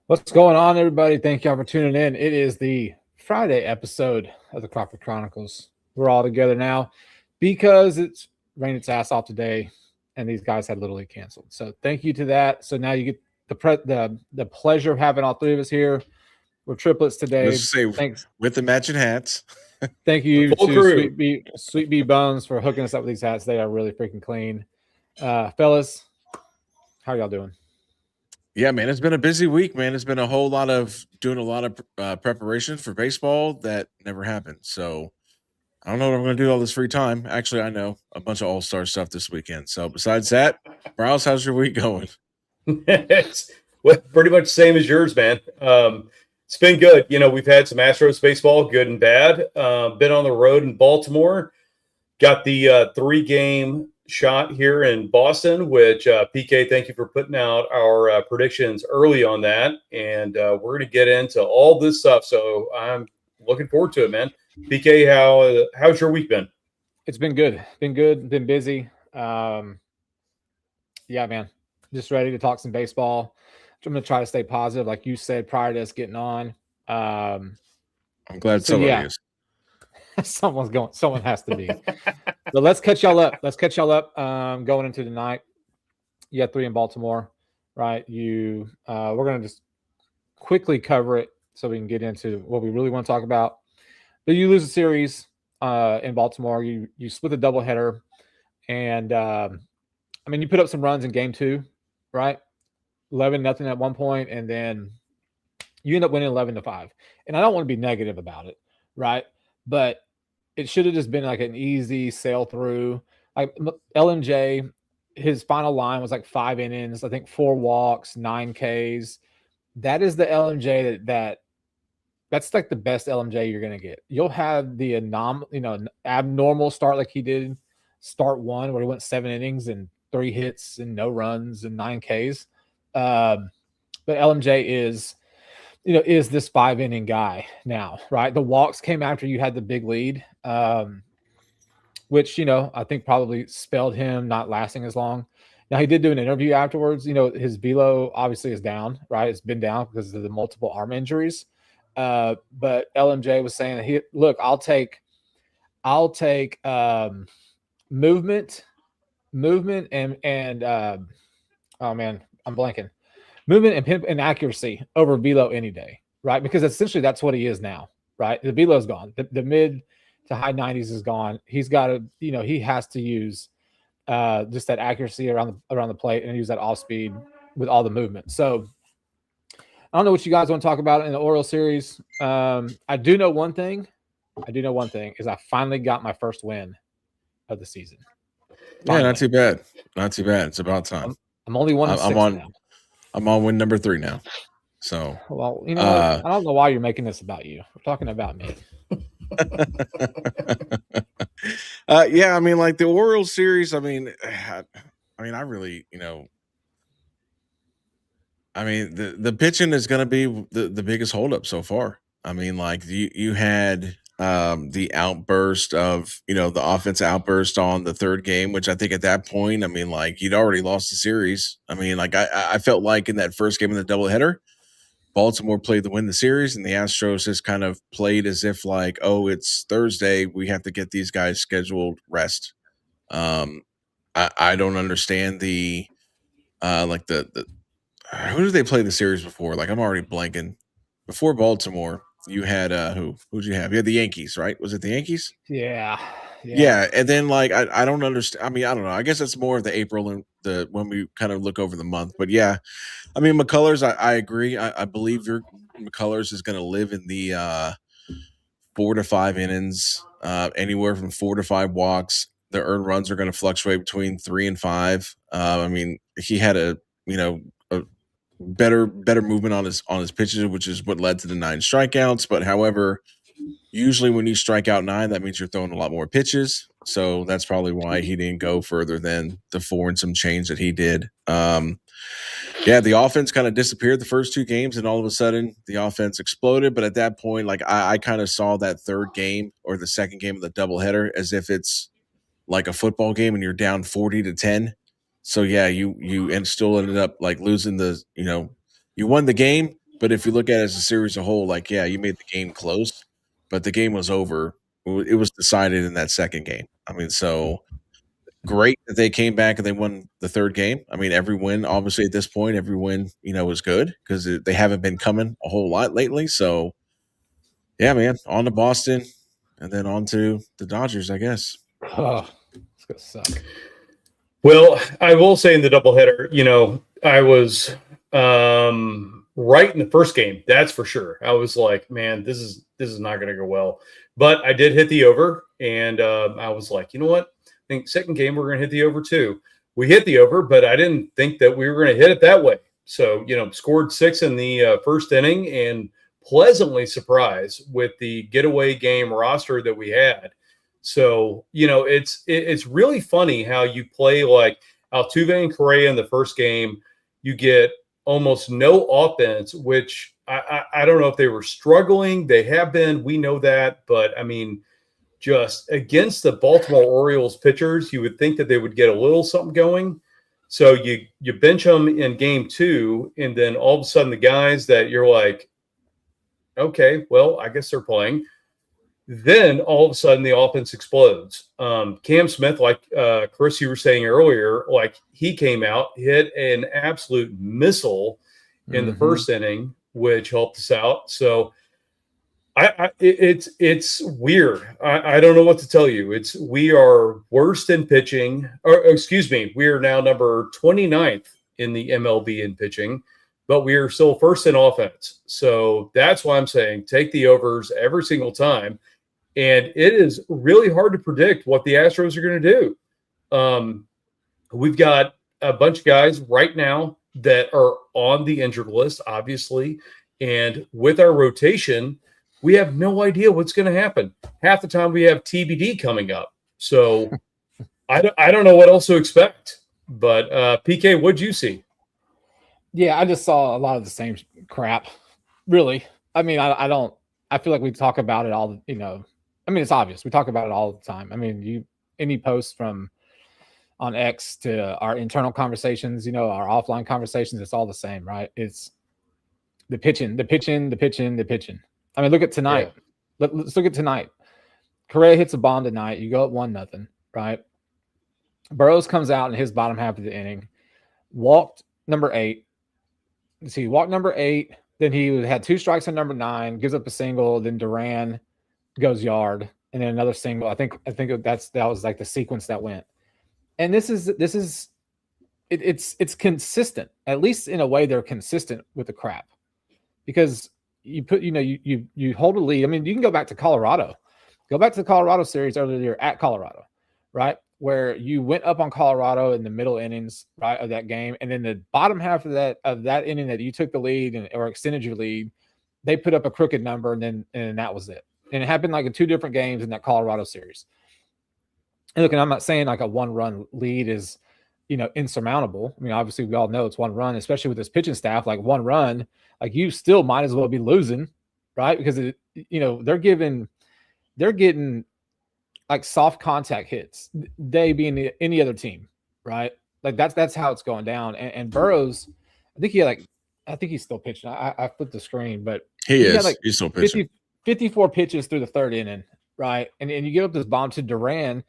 What's going on, everybody? Thank y'all for tuning in. It is the Friday episode of the Crawford Chronicles. We're all together now because it's rained its ass off today, and these guys had literally canceled. So thank you to that. So now you get the pleasure of having all three of us here. We're triplets Let's today. just say Thanks. with the matching hats. Thank you Full to crew. Sweet Bee Bones for hooking us up with these hats. They are really freaking clean. Fellas, how y'all doing? Yeah, man, it's been a busy week, man. It's been a whole lot of doing a lot of preparation for baseball that never happened. So I don't know what I'm going to do all this free time. Actually, I know a bunch of All Star stuff this weekend. So besides that, Browse, how's your week going? It's pretty much same as yours, man. It's been good. We've had some Astros baseball, good and bad. Been on the road in Baltimore. Got the 3-game shot here in Boston, which PK, thank you for putting out our predictions early on that. And we're going to get into all this stuff. So I'm looking forward to it, man. PK, how's your week been? It's been good. Been good. Been busy. Yeah, man. Just ready to talk some baseball. I'm gonna try to stay positive, like you said prior to us getting on. I'm glad So somebody yeah, is. someone has to be. But let's catch y'all up. Going into tonight. You had 3 in Baltimore, right? We're gonna just quickly cover it so we can get into what we really want to talk about. But you lose a series in Baltimore. You split the doubleheader, and I mean, you put up some runs in game 2, right? 11-0 at one point, and then you end up winning 11-5. And I don't want to be negative about it, right? But it should have just been like an easy sail through. Like LMJ, his final line was like 5 innings, I think 4 walks, 9 Ks. That is the LMJ that's like the best LMJ you're gonna get. You'll have the abnormal start like he did, start 1 where he went 7 innings and 3 hits and no runs and 9 Ks. But LMJ is this 5-inning guy now, right? The walks came after you had the big lead, which I think probably spelled him not lasting as long. Now he did do an interview afterwards. His velo obviously is down, right? It's been down because of the multiple arm injuries. But LMJ was saying that I'll take movement and oh man, I'm blanking. Movement and accuracy over velo any day, right? Because essentially that's what he is now, right? The velo's gone. The mid to high 90s is gone. He's got to, he has to use just that accuracy around the plate and use that off speed with all the movement. So I don't know what you guys want to talk about in the Orioles series. I do know one thing is I finally got my first win of the season. Finally. Yeah, not too bad. Not too bad. It's about time. I'm only 1-6 now. I'm on win number 3 now. So well, I don't know why you're making this about you. We're talking about me. Yeah, I mean, like the Orioles series. I mean, I really, I mean, the pitching is going to be the biggest holdup so far. I mean, like you had the outburst of the offense outburst on the 3rd game, which I think at that point, I mean, like you'd already lost the series. I mean, like I felt like in that first game of the doubleheader, Baltimore played to win the series, and the Astros just kind of played as if like, oh, it's Thursday, we have to get these guys scheduled rest. I don't understand the like the who did they play the series before? Like I'm already blanking. Before Baltimore, you had who'd you have? You had the Yankees, right? Was it the Yankees? Yeah. And then like I don't understand. I mean, I don't know. I guess it's more of the April and the when we kind of look over the month. But yeah, I mean McCullers, I agree. I believe your McCullers is going to live in the 4 to 5 innings, anywhere from 4 to 5 walks. The earned runs are going to fluctuate between 3 and 5. I mean, he had a better movement on his pitches, which is what led to the 9 strikeouts. But however, usually when you strike out 9, that means you're throwing a lot more pitches. So that's probably why he didn't go further than the 4 and some change that he did. Yeah, the offense kind of disappeared the first 2 games, and all of a sudden the offense exploded. But at that point, like I kind of saw that 3rd game or the 2nd game of the doubleheader as if it's like a football game and you're down 40-10. So yeah, you still ended up like losing you won the game, But if you look at it as a series as a whole, like, yeah, you made the game close, but the game was over. It was decided in that second game. I mean, so great that they came back and they won the third game. I mean, every win, obviously, at this point, every win, was good because they haven't been coming a whole lot lately. So, yeah, man, on to Boston and then on to the Dodgers, I guess. Oh, it's going to suck. Well, I will say in the doubleheader, I was right in the first game. That's for sure. I was like, man, this is not going to go well. But I did hit the over, and I was like, you know what? I think second game we're going to hit the over too. We hit the over, but I didn't think that we were going to hit it that way. So, scored 6 in the first inning, and pleasantly surprised with the getaway game roster that we had. So, it's really funny how you play like Altuve and Correa in the first game. You get almost no offense, which I don't know if they were struggling. They have been. We know that. But, I mean, just against the Baltimore Orioles pitchers, you would think that they would get a little something going. So you bench them in game 2, and then all of a sudden the guys that you're like, okay, well, I guess they're playing. Then all of a sudden the offense explodes. Cam Smith, like Chris, you were saying earlier, like he came out, hit an absolute missile in the first inning, which helped us out. So it's weird. I don't know what to tell you. We are worst in pitching, or excuse me, we are now number 29th in the MLB in pitching, but we are still first in offense. So that's why I'm saying take the overs every single time. And it is really hard to predict what the Astros are going to do. We've got a bunch of guys right now that are on the injured list, obviously. And with our rotation, we have no idea what's going to happen. Half the time we have TBD coming up. So I don't know what else to expect. But PK, what'd you see? Yeah, I just saw a lot of the same crap, really. I mean, I feel like we talk about it all, I mean, it's obvious. We talk about it all the time. I mean, any posts from on X to our internal conversations, our offline conversations, it's all the same, right? It's the pitching. I mean, look at tonight. Yeah. Let's look at tonight. Correa hits a bomb tonight. You go up 1-0, right? Burrows comes out in his bottom half of the inning, walked number 8. Let's see, walked number 8. Then he had 2 strikes on number 9, gives up a single. Then Duran goes yard, and then another single. I think that was like the sequence that went. And it's consistent. At least in a way, they're consistent with the crap, because you put you hold a lead. I mean, you can go back to Colorado. Go back to the Colorado series earlier at Colorado, right? Where you went up on Colorado in the middle innings, right, of that game, and then the bottom half of that inning that you took the lead or extended your lead, they put up a crooked number, and that was it. And it happened like in 2 different games in that Colorado series. And look, and I'm not saying like a 1-run lead is, insurmountable. I mean, obviously we all know it's 1 run, especially with this pitching staff. Like 1 run, like you still might as well be losing, right? Because they're getting like soft contact hits. They being any other team, right? Like that's how it's going down. And Burrows, I think he's still pitching. I flipped the screen, but he's still pitching. 54 pitches through the 3rd inning, right? And you give up this bomb to Duran,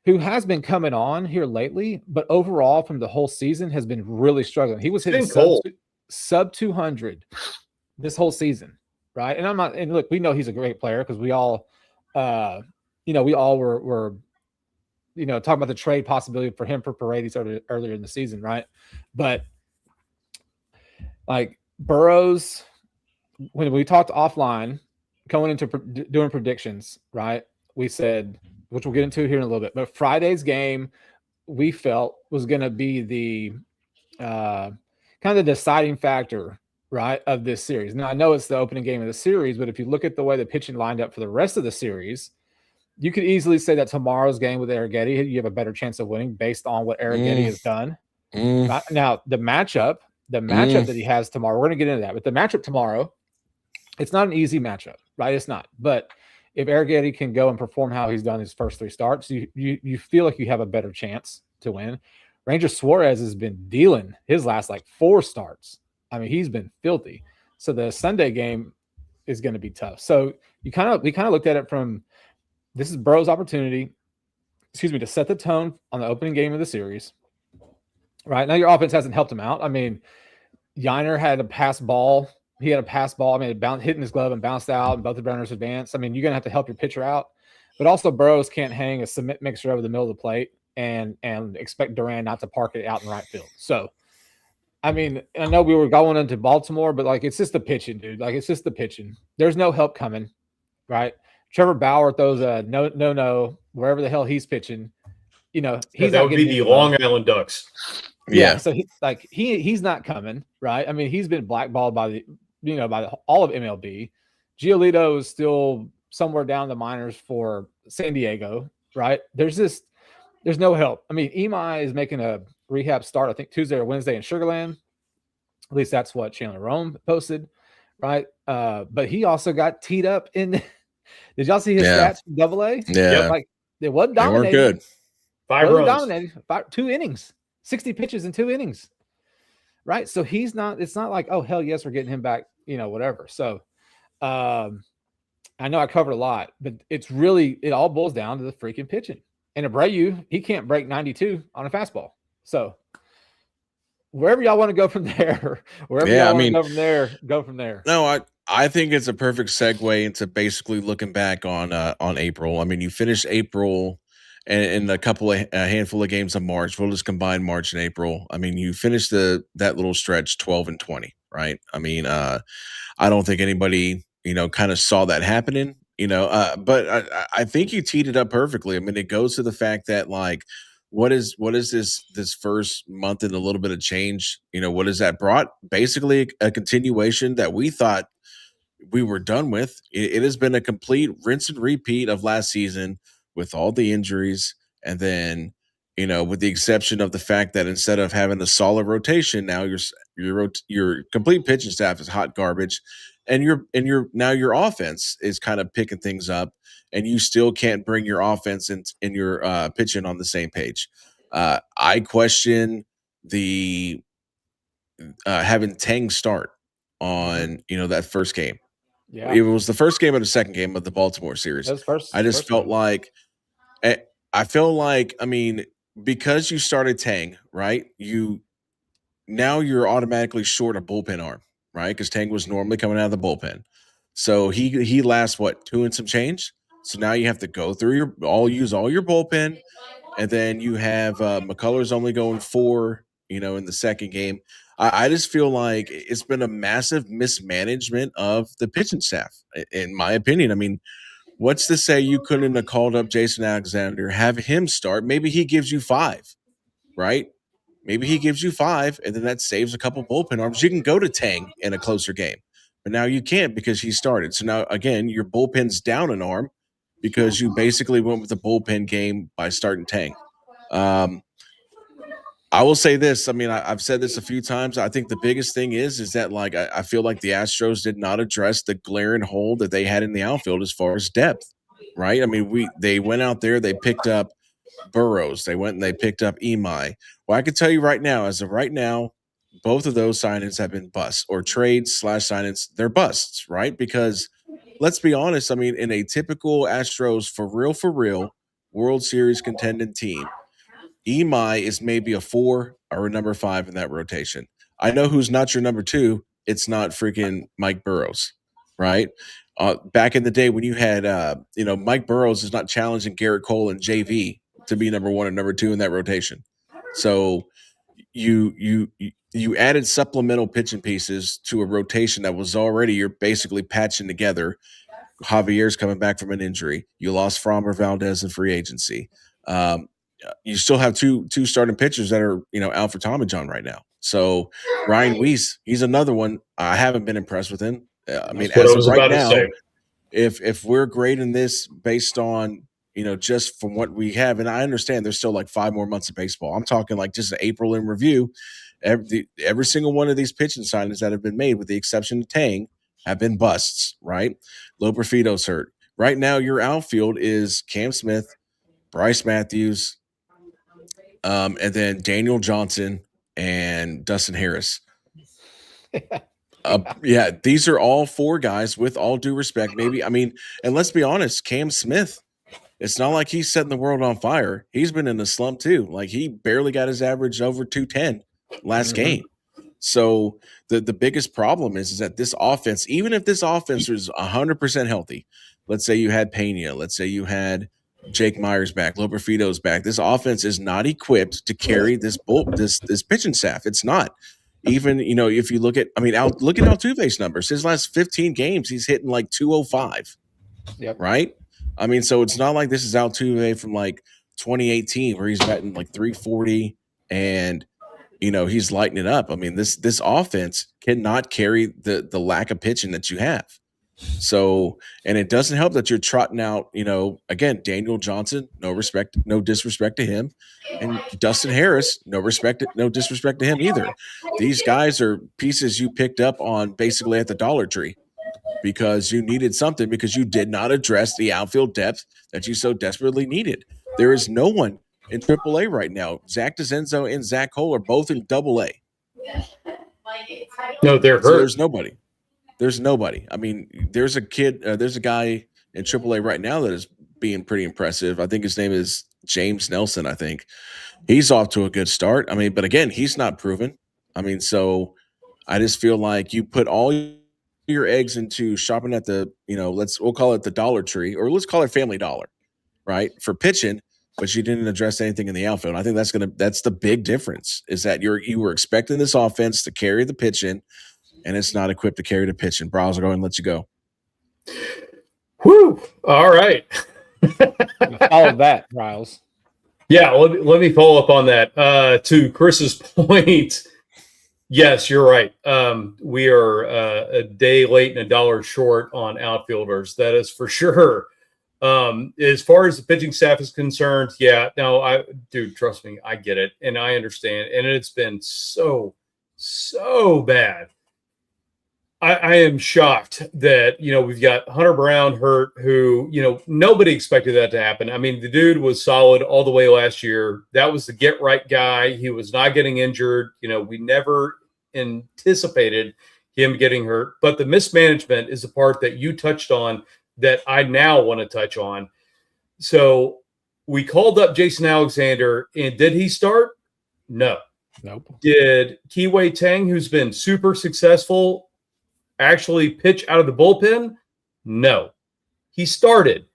who has been coming on here lately, but overall from the whole season has been really struggling. He was hitting sub 200 this whole season, right? And look, we know he's a great player because we all, we all were talking about the trade possibility for him for Paredes earlier in the season, right? But like Burrows, when we talked offline, going into doing predictions, right? We said, which we'll get into here in a little bit, but Friday's game we felt was going to be the kind of the deciding factor, right, of this series. Now, I know it's the opening game of the series, but if you look at the way the pitching lined up for the rest of the series, you could easily say that tomorrow's game with Arrighetti, you have a better chance of winning based on what Arrighetti has done. Right? Now, the matchup that he has tomorrow, we're going to get into that, but the matchup tomorrow, it's not an easy matchup, right? It's not. But if Arrighetti can go and perform how he's done his first 3 starts, you feel like you have a better chance to win. Ranger Suarez has been dealing his last like 4 starts. I mean, he's been filthy. So the Sunday game is going to be tough. So we kind of looked at it from, this is Burrow's opportunity, to set the tone on the opening game of the series. Right now, your offense hasn't helped him out. I mean, Yiner had a pass ball. He had a pass ball. I mean, it hitting his glove and bounced out, and both the runners advanced. I mean, you're going to have to help your pitcher out. But also, Burrows can't hang a cement mixer over the middle of the plate and expect Duran not to park it out in right field. So, I mean, I know we were going into Baltimore, but like, it's just the pitching, dude. Like, it's just the pitching. There's no help coming, right? Trevor Bauer throws a no wherever the hell he's pitching. You know, that would be the Long Island Ducks. Yeah. So he's not coming, right? I mean, he's been blackballed by all of MLB. Giolito is still somewhere down the minors for San Diego, right? There's no help. I mean, Imai is making a rehab start, I think Tuesday or Wednesday in Sugarland. At least that's what Chandler Rome posted, right? But he also got teed up in. Did y'all see his stats from AA? Yeah, like it wasn't they weren't dominating. good. 5 runs. Dominating. 2 innings, 60 pitches in 2 innings, right? So he's not. It's not like, oh hell yes, we're getting him back. Whatever. So, I know I covered a lot, but it all boils down to the freaking pitching. And Abreu, he can't break 92 on a fastball. So wherever y'all want to go from there, go from there. No, I think it's a perfect segue into basically looking back on April. I mean, you finished April and a handful of games of March. We'll just combine March and April. I mean, you finished that little stretch 12-20, right? I mean, I don't think anybody, kind of saw that happening, but I think you teed it up perfectly. I mean, it goes to the fact that, like, what is this first month and a little bit of change? What has that brought? Basically a continuation that we thought we were done with. It has been a complete rinse and repeat of last season with all the injuries. And then, with the exception of the fact that instead of having a solid rotation, now your complete pitching staff is hot garbage. And your offense is kind of picking things up, and you still can't bring your offense and your pitching on the same page. I question the having Tang start on that first game. Yeah, it was the first game of the second game of the Baltimore series. I just felt like, I mean, because you started Tang, right? You're automatically short a bullpen arm, right? Because Tang was normally coming out of the bullpen. So he lasts 2 and some change. So now you have to go through use all your bullpen, and then you have McCullers only going 4, in the second game. I just feel like it's been a massive mismanagement of the pitching staff, in my opinion. I mean, what's to say you couldn't have called up Jason Alexander, have him start? Maybe he gives you 5, right? Maybe he gives you 5, and then that saves a couple bullpen arms. You can go to Tang in a closer game, but now you can't because he started. So now, again, your bullpen's down an arm because you basically went with the bullpen game by starting Tang. I will say this. I mean, I've said this a few times. I think the biggest thing is that, like, I feel like the Astros did not address the glaring hole that they had in the outfield as far as depth, right? I mean, they went out there, they picked up Burrows. They went and they picked up Imai. Well, I can tell you right now, as of right now, both of those signings have been busts, or trades/signings. They're busts, right? Because let's be honest. I mean, in a typical Astros for real World Series contending team, Imai is maybe a 4 or a number 5 in that rotation. I know who's not your number 2. It's not freaking Mike Burrows, right? Back in the day when you had, Mike Burrows is not challenging Garrett Cole and JV to be number 1 and number 2 in that rotation. So you added supplemental pitching pieces to a rotation that was already, you're basically patching together. Javier's coming back from an injury. You lost Framber Valdez in free agency. You still have two starting pitchers that are, out for Tommy John right now. So Ryan Weiss, he's another one. I haven't been impressed with him. I mean, as of right now, if we're grading this based on, just from what we have, and I understand there's still like 5 more months of baseball. I'm talking like just April in review. Every single one of these pitching signings that have been made, with the exception of Tang, have been busts, right? Loperfido's hurt. Right now, your outfield is Cam Smith, Bryce Matthews, and then Daniel Johnson and Dustin Harris. Yeah, these are all 4 guys with all due respect. Maybe, I mean, and let's be honest, Cam Smith, it's not like he's setting the world on fire. He's been in a slump too. Like he barely got his average over 210 last game. So the biggest problem is that this offense, even if this offense was 100% healthy, let's say you had Pena, let's say you had Jake Myers back, Loperfito's back, this offense is not equipped to carry this pitching staff. It's not. Even, if you look at Altuve's numbers, his last 15 games, he's hitting like 205. Yep. Right? I mean, so it's not like this is Altuve from like 2018 where he's batting like 340 and he's lighting it up. I mean, this offense cannot carry the lack of pitching that you have. So, and it doesn't help that you're trotting out, again, Daniel Johnson, no disrespect to him, and Dustin Harris, no disrespect to him either. These guys are pieces you picked up on basically at the Dollar Tree because you needed something, because you did not address the outfield depth that you so desperately needed. There is no one in AAA right now. Zach DeZenzo and Zach Cole are both in AA. No, they're hurt. So there's nobody. I mean, there's a guy in AAA right now that is being pretty impressive. I think his name is James Nelson, I think. He's off to a good start. I mean, but again, he's not proven. I mean, so I just feel like you put all your eggs into shopping at the, we'll call it the Dollar Tree, or let's call it Family Dollar, right? For pitching, but you didn't address anything in the outfield. I think that's the big difference, is that you were expecting this offense to carry the pitching, and it's not equipped to carry the pitching. Bryles, I'll go ahead and let you go. Whew. All right. All of that, Bryles. Yeah, let me follow up on that. To Chris's point, yes, you're right. We are a day late and $1 short on outfielders. That is for sure. As far as the pitching staff is concerned, yeah, no, dude, trust me, I get it. And I understand. And it's been so bad. I am shocked that, we've got Hunter Brown hurt, who, nobody expected that to happen. I mean, the dude was solid all the way last year. That was the get right guy. He was not getting injured. We never anticipated him getting hurt. But the mismanagement is the part that you touched on that I now want to touch on. So we called up Jason Alexander, and did he start? No. Nope. Did Kiwei Tang, who's been super successful, actually pitch out of the bullpen? No. He started.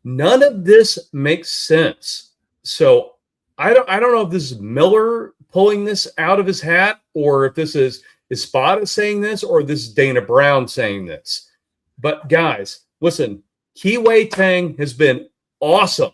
None of this makes sense. So I don't know if this is Miller pulling this out of his hat, or if this is Espada saying this, or this is Dana Brown saying this. But guys, listen, Kiwei Tang has been awesome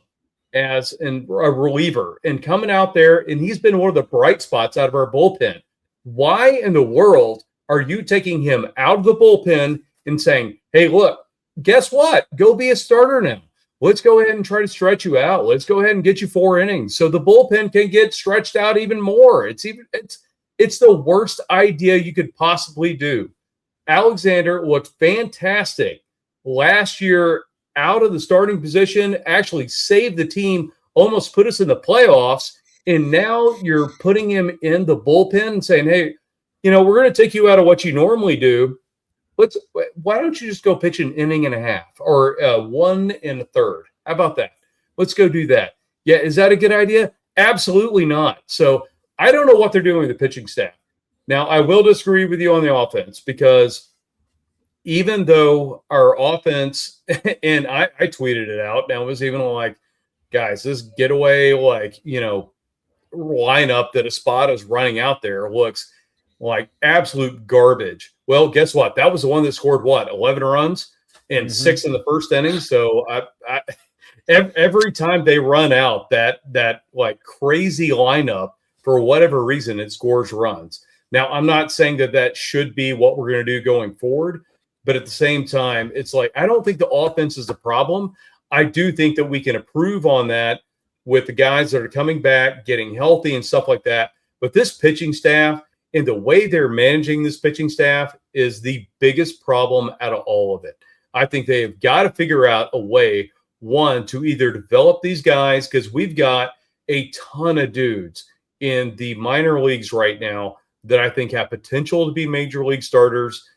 as a reliever and coming out there, and he's been one of the bright spots out of our bullpen. Why in the world are you taking him out of the bullpen and saying, hey, look, guess what? Go be a starter now. Let's go ahead and try to stretch you out. Let's go ahead and get you 4 innings so the bullpen can get stretched out even more. It's the worst idea you could possibly do. Alexander looked fantastic last year out of the starting position, actually saved the team, almost put us in the playoffs, and now you're putting him in the bullpen and saying, hey, we're going to take you out of what you normally do. Why don't you just go pitch an inning and a half or 1 1/3? How about that? Let's go do that. Yeah, is that a good idea? Absolutely not. So I don't know what they're doing with the pitching staff. Now, I will disagree with you on the offense, because even though our offense, and I tweeted it out, now it was even like, guys, this getaway, lineup that Espada's running out there looks like absolute garbage. Well, guess what? That was the one that scored 11 runs and 6 in the first inning. So every time they run out that like crazy lineup, for whatever reason, it scores runs. Now, I'm not saying that should be what we're going to do going forward, but at the same time, it's like, I don't think the offense is the problem. I do think that we can improve on that with the guys that are coming back, getting healthy and stuff like that. But this pitching staff, and the way they're managing this pitching staff, is the biggest problem out of all of it. I think they've got to figure out a way, one, to either develop these guys, because we've got a ton of dudes in the minor leagues right now that I think have potential to be major league starters.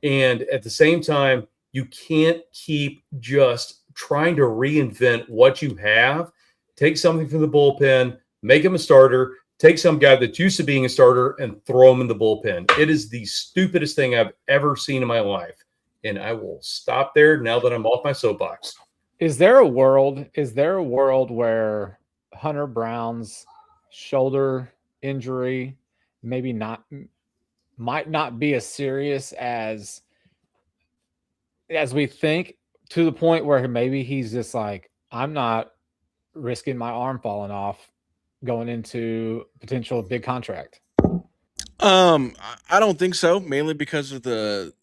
And at the same time, you can't keep just trying to reinvent what you have. Take something from the bullpen, make him a starter, take some guy that's used to being a starter and throw him in the bullpen. It is the stupidest thing I've ever seen in my life. And I will stop there now that I'm off my soapbox. Is there a world where Hunter Brown's shoulder injury might not be as serious as we think, to the point where maybe he's just like, I'm not risking my arm falling off going into potential big contract? I don't think so, mainly because of the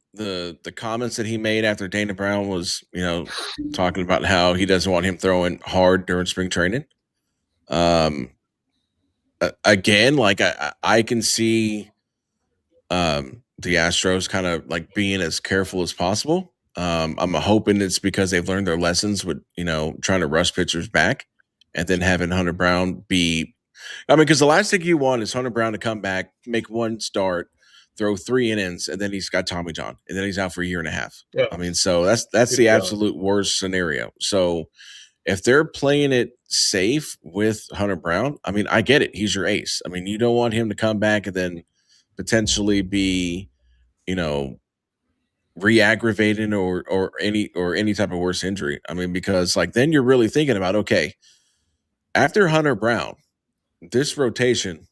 comments that he made after Dana Brown was, talking about how he doesn't want him throwing hard during spring training. Again, like I can see the Astros kind of like being as careful as possible. I'm hoping it's because they've learned their lessons with, trying to rush pitchers back and then having Hunter Brown because the last thing you want is Hunter Brown to come back, make one start, throw 3 innings, and then he's got Tommy John, and then he's out for a year and a half. Yeah. I mean, so that's the absolute worst scenario. So if they're playing it safe with Hunter Brown, I mean, I get it. He's your ace. I mean, you don't want him to come back and then potentially be, re-aggravating or any type of worse injury. I mean, because like then you're really thinking about, okay, after Hunter Brown, this rotation,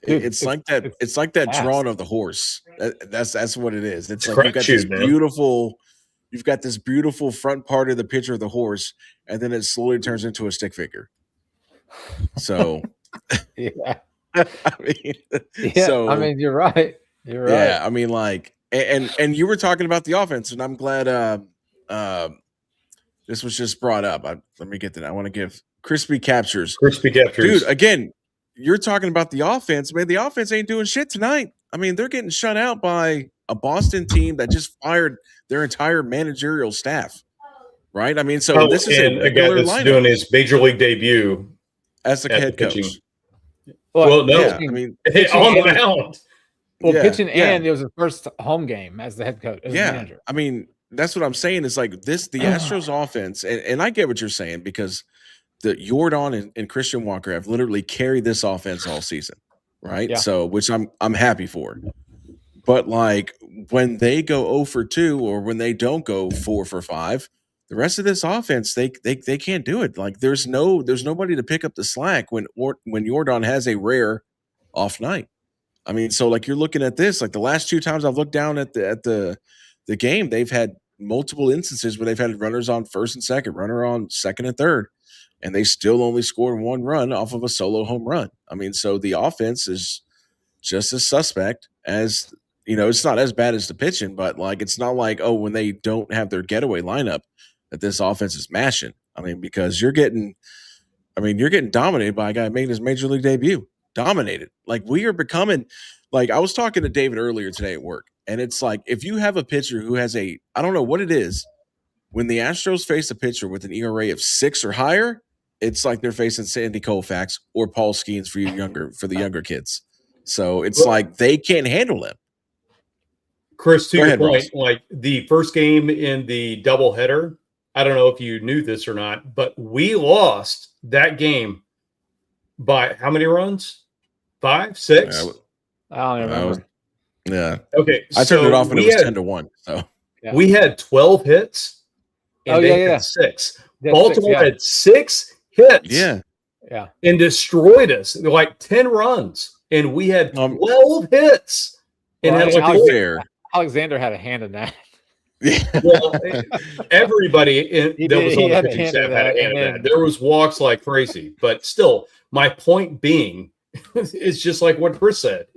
it's like that drawing of the horse. That's what it is. It's like you've got this beautiful front part of the picture of the horse, and then it slowly turns into a stick figure. So yeah. So I mean, you're right. You're right. Yeah, I mean, like, and you were talking about the offense, and I'm glad this was just brought up. Let me get that. I want to give Crispy Captures. Dude, again, you're talking about the offense. Man, the offense ain't doing shit tonight. I mean, they're getting shut out by a Boston team that just fired their entire managerial staff. Right? I mean, so this is a guy that's doing his major league debut as the head coach. Well, no, yeah, I mean, on the mound. Well, pitching and it was his first home game as the head coach, as manager. I mean, that's what I'm saying. Is like the Astros offense, and I get what you're saying, because the Jordan and Christian Walker have literally carried this offense all season, right? Yeah. So, which I'm happy for. But like when they go 0 for 2, or when they don't go 4 for 5, the rest of this offense they can't do it. Like there's nobody to pick up the slack when Jordan has a rare off night. I mean, so like you're looking at this, like the last 2 times I've looked down at the game, they've had multiple instances where they've had runners on first and second, runner on second and third, and they still only scored 1 run off of a solo home run. I mean, so the offense is just as suspect as, it's not as bad as the pitching, but like it's not like, oh, when they don't have their getaway lineup that this offense is mashing. I mean, because you're getting dominated by a guy making his major league debut. Dominated. Like we are becoming, like I was talking to David earlier today at work, and it's like if you have a pitcher who has I don't know what it is, when the Astros face a pitcher with an ERA of 6 or higher, it's like they're facing Sandy Koufax or Paul Skeens for the younger kids. So it's like they can't handle him. Chris, to your point, like the first game in the doubleheader, I don't know if you knew this or not, but we lost that game by how many runs? 5, 6? I don't remember. Yeah. Okay. I turned it off when it was 10-1. So we had 12 hits. And they had 6. Baltimore had 6 hits. Yeah. Yeah. And destroyed us. Like 10 runs. And we had 12 hits. And Alexander had a hand in that. Yeah. Well, everybody that was on the pitching staff had a hand in that. There was walks like crazy. But still, my point being, it's just like what Chris said.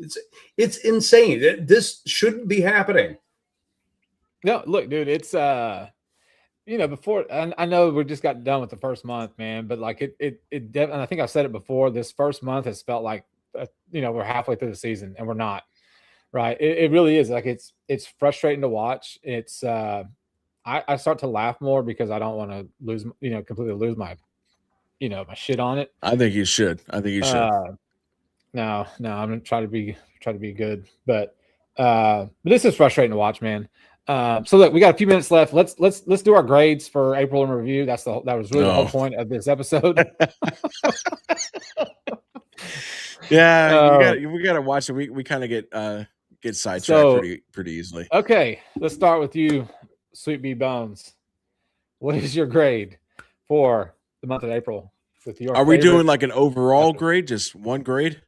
It's insane. This shouldn't be happening. No, look, dude, it's before, I know we just got done with the first month, man, but like it and I think I've said it before, this first month has felt like we're halfway through the season and we're not. Right. It really is. Like it's frustrating to watch. It's I start to laugh more because I don't want to lose, completely lose my my shit on it. I think you should. No, I'm gonna try to be good. But But this is frustrating to watch, man. So look, we got a few minutes left. Let's do our grades for April in review. That was really the whole point of this episode. Yeah, we gotta watch it. We kind of get sidetracked pretty easily. Okay, let's start with you, Sweet B Bones. What is your grade for the month of April? With your Are we doing like an overall grade, just one grade?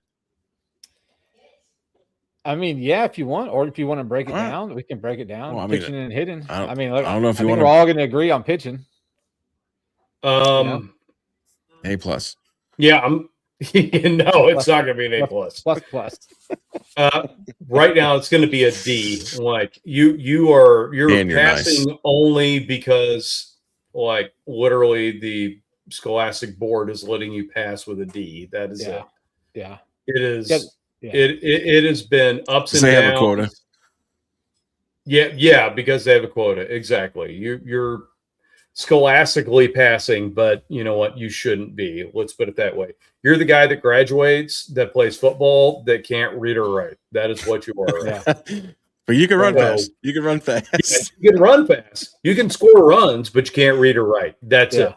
I mean, yeah, if you want, or if you want to break it down, we can break it down. Well, I mean, pitching and hitting. I look, don't know if we're all going to agree on pitching. A+. Yeah, no, it's not going to be an A+. Plus. Right now, it's going to be a D. Like you're passing nice. only because, like, literally the Scholastic Board is letting you pass with a D. That is it. Yeah. It is. Yeah. It has been ups and downs. They have a quota. Yeah, because they have a quota. Exactly. You're scholastically passing, but you know what? You shouldn't be. Let's put it that way. You're the guy that graduates, that plays football, that can't read or write. That is what you are. Yeah. But you can run fast. You can run fast. Yeah, you can run fast. You can score runs, but you can't read or write. That's it.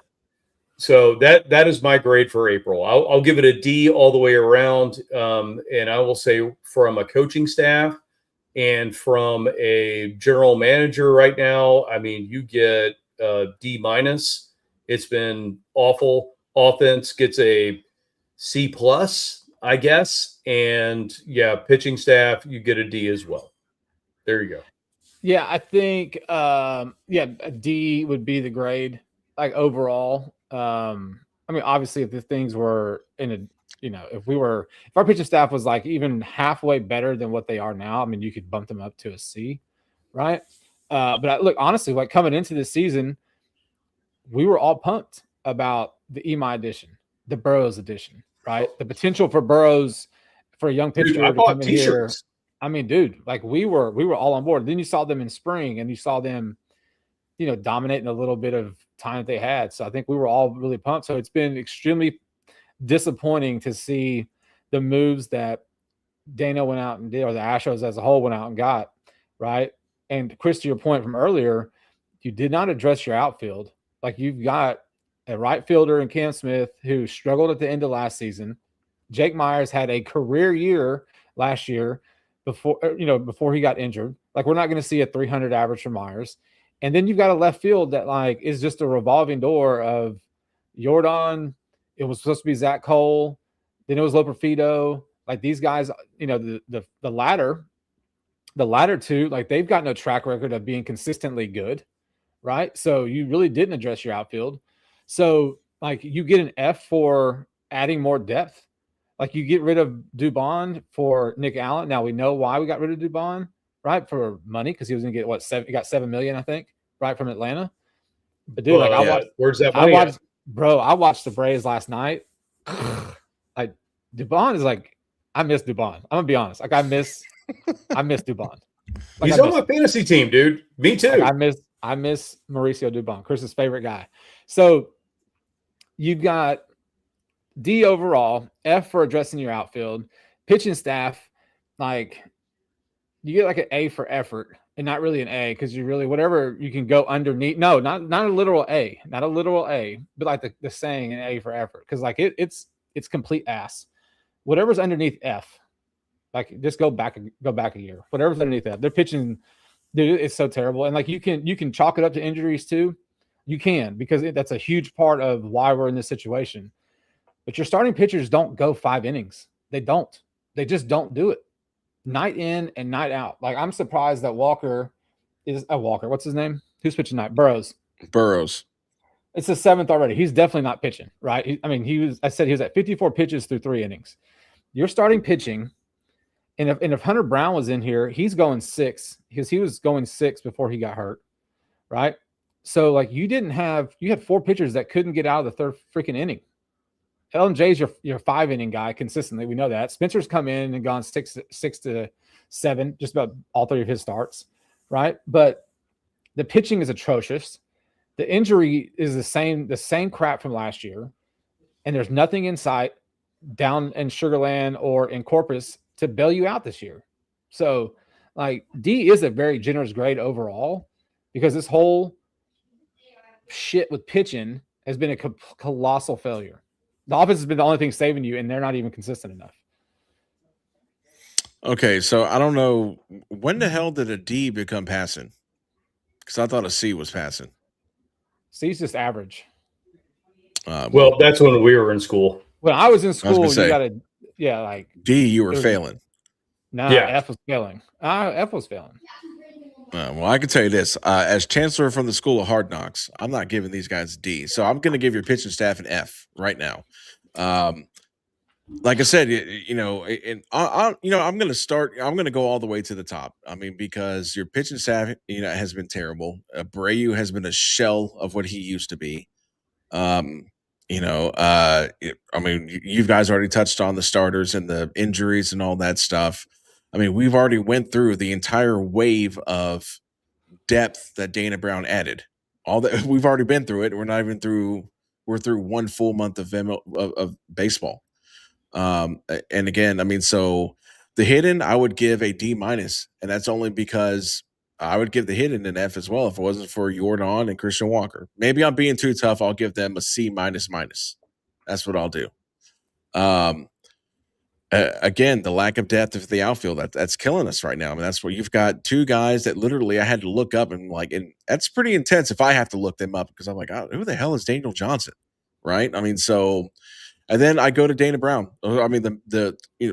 So that is my grade for April. I'll give it a D all the way around. And I will say from a coaching staff and from a general manager right now, I mean, you get D-. It's been awful. Offense gets a C+, I guess. And yeah, pitching staff, you get a D as well. There you go. Yeah, I think a D would be the grade, like overall. I mean, obviously, if the things were if our pitching staff was like even halfway better than what they are now, I mean, you could bump them up to a C, right? But look, honestly, like coming into this season, we were all pumped about the EMI edition, the Burrows edition, right? The potential for Burrows for a young pitcher to come in here. I mean, dude, like we were all on board. Then you saw them in spring, and you saw them, dominating a little bit of time that they had. So I think we were all really pumped. So it's been extremely disappointing to see the moves that Dana went out and did, or the Astros as a whole went out and got, right? And Chris, to your point from earlier, you did not address your outfield. Like you've got a right fielder in Cam Smith who struggled at the end of last season. Jake Myers had a career year last year before he got injured. Like we're not going to see a 300 average from Myers. And then you've got a left field that like is just a revolving door of Jordan. It was supposed to be Zach Cole. Then it was Loperfido. Like these guys, the latter two, like they've got no track record of being consistently good, right? So you really didn't address your outfield. So like you get an F for adding more depth. Like you get rid of Dubon for Nick Allen. Now we know why we got rid of Dubon. Right, for money, because he was gonna get he got $7 million, I think, right, from Atlanta. But dude, where's that money? I watched the Braves last night. Like Dubon is like, I miss Dubon. I'm gonna be honest. Like I miss Dubon. Like, he's on my fantasy team, dude. Me too. Like, I miss Mauricio Dubon, Chris's favorite guy. So you've got D overall, F for addressing your outfield, pitching staff, like. You get like an A for effort and not really an A because you really whatever you can go underneath. No, not a literal A, not a literal A, but like the saying an A for effort because like it's complete ass. Whatever's underneath F, like just go back a year. Whatever's underneath F, they're pitching, dude. It's so terrible. And like you can chalk it up to injuries too. You can because that's a huge part of why we're in this situation. But your starting pitchers don't go 5 innings. They don't. They just don't do it. Night in and night out. Like I'm surprised that Walker is a Walker. What's his name? Who's pitching tonight? Burrows. It's the 7th already. He's definitely not pitching, right? He was at 54 pitches through 3 innings. You're starting pitching, and if Hunter Brown was in here, he's going 6 because he was going 6 before he got hurt, right? So like you had 4 pitchers that couldn't get out of the 3rd freaking inning. LMJ's your 5 inning guy consistently. We know that. Spencer's come in and gone 6 to 7, just about all 3 of his starts, right? But the pitching is atrocious. The injury is the same crap from last year, and there's nothing in sight down in Sugar Land or in Corpus to bail you out this year. So, Like D is a very generous grade overall because this whole shit with pitching has been a colossal failure. The offense has been the only thing saving you, and they're not even consistent enough. Okay, so I don't know when the hell did a D become passing? Because I thought a C was passing. C's just average. Well, that's when we were in school. When I was in school, say, you got to, like D, you were failing. Nah, Yeah. F was failing. F was failing. Well, I can tell you this: as chancellor from the School of Hard Knocks, I'm not giving these guys a D. So I'm going to give your pitching staff an F right now. Like I said, and I'm going to start. I'm going to go all the way to the top. I mean, because your pitching staff, has been terrible. Abreu has been a shell of what he used to be. I mean, you guys already touched on the starters and the injuries and all that stuff. I mean, we've already went through the entire wave of depth that Dana Brown added. All that we've already been through it. We're not even through. We're through 1 full month of baseball. And again, I mean, so the hidden, I would give a D minus, and that's only because I would give the hidden an F as well if it wasn't for Jordan and Christian Walker. Maybe I'm being too tough. I'll give them a C minus. That's what I'll do. Again, the lack of depth of the outfield that's killing us right now. I mean, that's where you've got 2 guys that literally I had to look up and that's pretty intense if I have to look them up because I'm like, oh, who the hell is Daniel Johnson, right? I mean, so. And then I go to Dana Brown. I mean,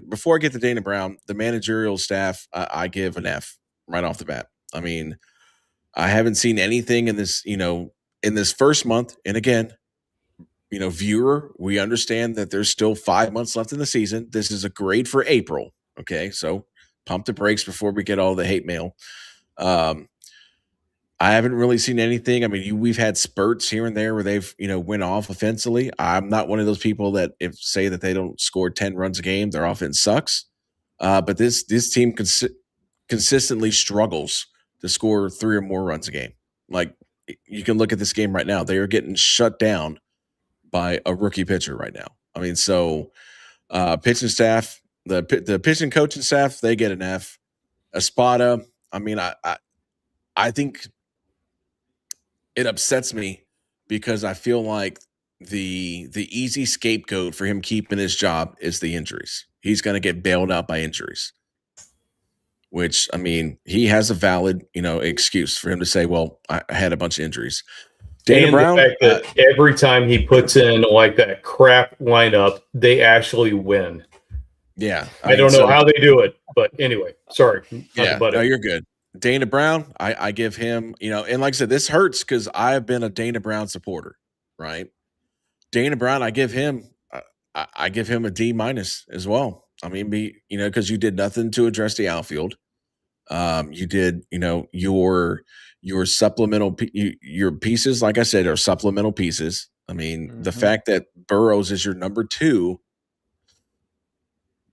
before I get to Dana Brown, the managerial staff, I give an F right off the bat. I mean, I haven't seen anything in this, in this first month. And again, viewer, we understand that there's still 5 months left in the season. This is a grade for April. Okay, so pump the brakes before we get all the hate mail. I haven't really seen anything. I mean, we've had spurts here and there where they've, went off offensively. I'm not one of those people that say that they don't score 10 runs a game, their offense sucks. But this team consistently struggles to score 3 or more runs a game. Like you can look at this game right now; they are getting shut down by a rookie pitcher right now. I mean, so pitching staff, the pitching coaching staff, they get an F. Espada, I mean, I think. It upsets me because I feel like the easy scapegoat for him keeping his job is the injuries. He's going to get bailed out by injuries, which, I mean, he has a valid, excuse for him to say, well, I had a bunch of injuries. Dana Brown, the fact that every time he puts in like that crap lineup, they actually win. Yeah. I don't know how they do it, but anyway, sorry. Yeah, no, you're good. Dana Brown, I give him, and like I said, this hurts because I've been a Dana Brown supporter, right? Dana Brown, I give him a D minus as well. I mean, because you did nothing to address the outfield. You did, your supplemental, your pieces, like I said, are supplemental pieces. I mean, the fact that Burrows is your number 2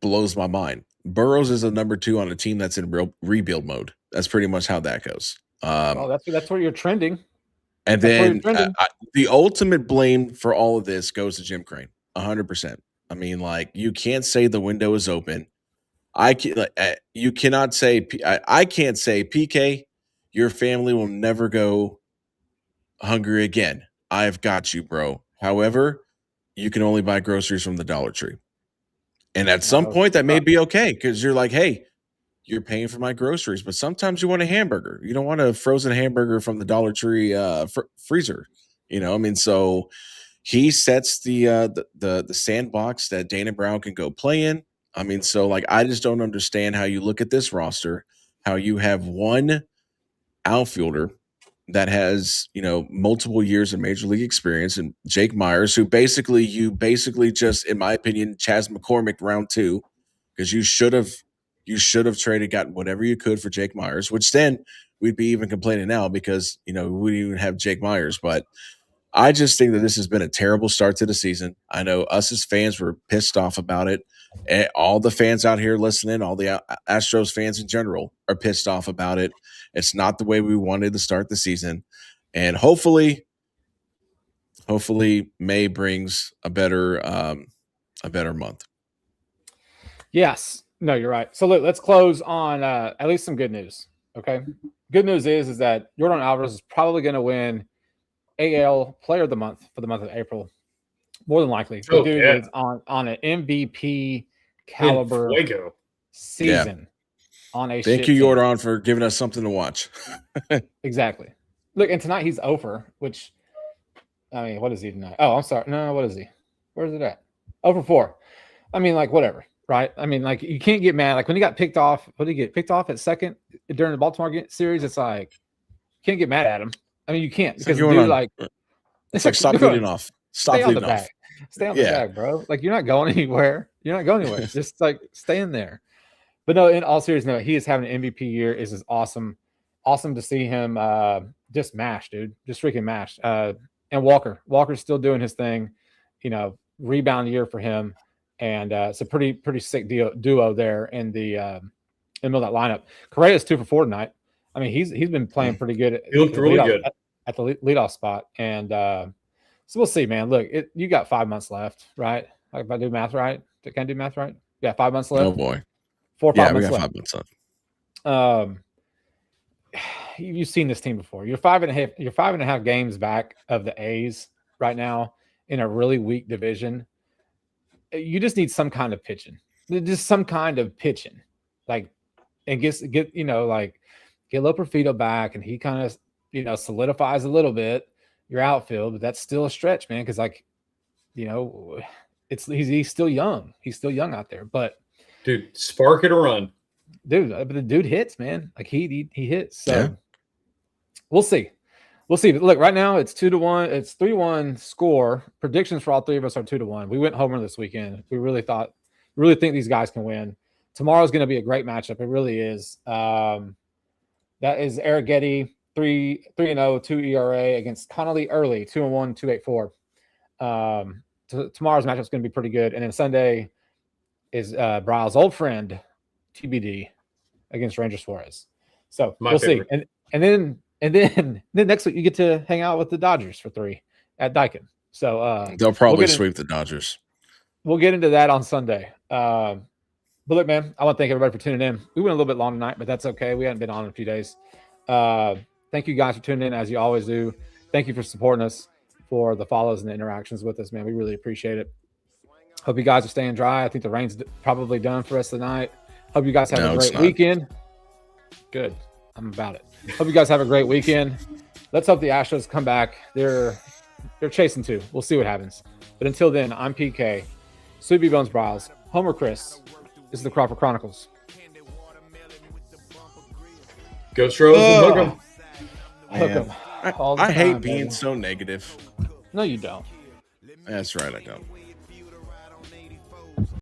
blows my mind. Burrows is a number 2 on a team that's in real rebuild mode. That's pretty much how that goes. That's where you're trending. And then the ultimate blame for all of this goes to Jim Crane, 100%. I mean, like, you can't say the window is open. You cannot say, I can't say, PK, your family will never go hungry again. I've got you, bro. However, you can only buy groceries from the Dollar Tree. And at some point, that may be okay because you're like, hey, you're paying for my groceries, but sometimes you want a hamburger. You don't want a frozen hamburger from the Dollar Tree freezer. I mean, so he sets the sandbox that Dana Brown can go play in. I mean, so like I just don't understand how you look at this roster, how you have one outfielder that has, multiple years of major league experience, and Jake Myers, who basically just, in my opinion, Chas McCormick round 2, because you should have traded, gotten whatever you could for Jake Myers, which then we'd be even complaining now because, we wouldn't even have Jake Myers. But I just think that this has been a terrible start to the season. I know us as fans were pissed off about it. And all the fans out here listening, all the Astros fans in general are pissed off about it. It's not the way we wanted to start the season. And hopefully May brings a better month. Yes. No, you're right. So look, let's close on at least some good news. Okay. Good news is that Jordan Alvarez is probably going to win AL Player of the Month for the month of April. More than likely. The dude is on an MVP caliber season on a Thank you, Jordan, for giving us something to watch. Exactly. Look, and tonight he's over, which, I mean, what is he tonight? Oh, I'm sorry. No, what is he? Where's it at? Over 4. I mean, like, whatever, right? I mean, like, you can't get mad. Like, when he got picked off, what did he get picked off at second during the Baltimore series? It's like, you can't get mad at him. I mean, you can't because the dude, like, it's like stop leading off. Stop leading off. Stay on the bag, bro. Like, you're not going anywhere. You're not going anywhere. Just like stay in there. But no, in all seriousness, no, he is having an MVP year. It's just awesome. Awesome to see him just mash, dude. Just freaking mash. And Walker's still doing his thing. You know, rebound year for him. And it's a pretty sick duo there in the middle of that lineup. Correa's 2 for 4 tonight. I mean, he's been playing pretty good. He looked really good at the leadoff spot. And so we'll see, man. Look, you got 5 months left, right? Like, if I do math right, can I do math right? Yeah, 5 months left. Oh boy, 4 or 5 months we got left. 5 months left. You've seen this team before. You're 5.5 games back of the A's right now in a really weak division. You just need some kind of pitching, like, and get Loperfido back, and he kind of solidifies a little bit your outfield, but that's still a stretch, man. Because he's still young. He's still young out there, but dude, spark it or run, dude. But the dude hits, man. Like he hits. So we'll see. But look, right now it's 2-1. It's 3-1 score. Predictions for all three of us are 2-1. We went homer this weekend. We really think these guys can win. Tomorrow's going to be a great matchup. It really is. That is Eric Getty, 3-0, 2 ERA against Connolly Early, 2-1, 2.84. Tomorrow's matchup is going to be pretty good. And then Sunday is Bryle's old friend, TBD, against Ranger Suarez. So we'll see. And then next week you get to hang out with the Dodgers for 3 at Daikin. So they'll probably sweep the Dodgers. We'll get into that on Sunday. But look, man, I want to thank everybody for tuning in. We went a little bit long tonight, but that's okay. We hadn't been on in a few days. Thank you guys for tuning in, as you always do. Thank you for supporting us, for the follows and the interactions with us, man. We really appreciate it. Hope you guys are staying dry. I think the rain's probably done for us tonight. Hope you guys have a great weekend. Good. I'm about it. Hope you guys have a great weekend. Let's hope the Astros come back. They're chasing 2. We'll see what happens. But until then, I'm PK, Sweet B Bones Bryles, Homer Chris. This is the Crawford Chronicles. Go Stros and hook 'em. I hate being so negative. No, you don't. That's right, I don't.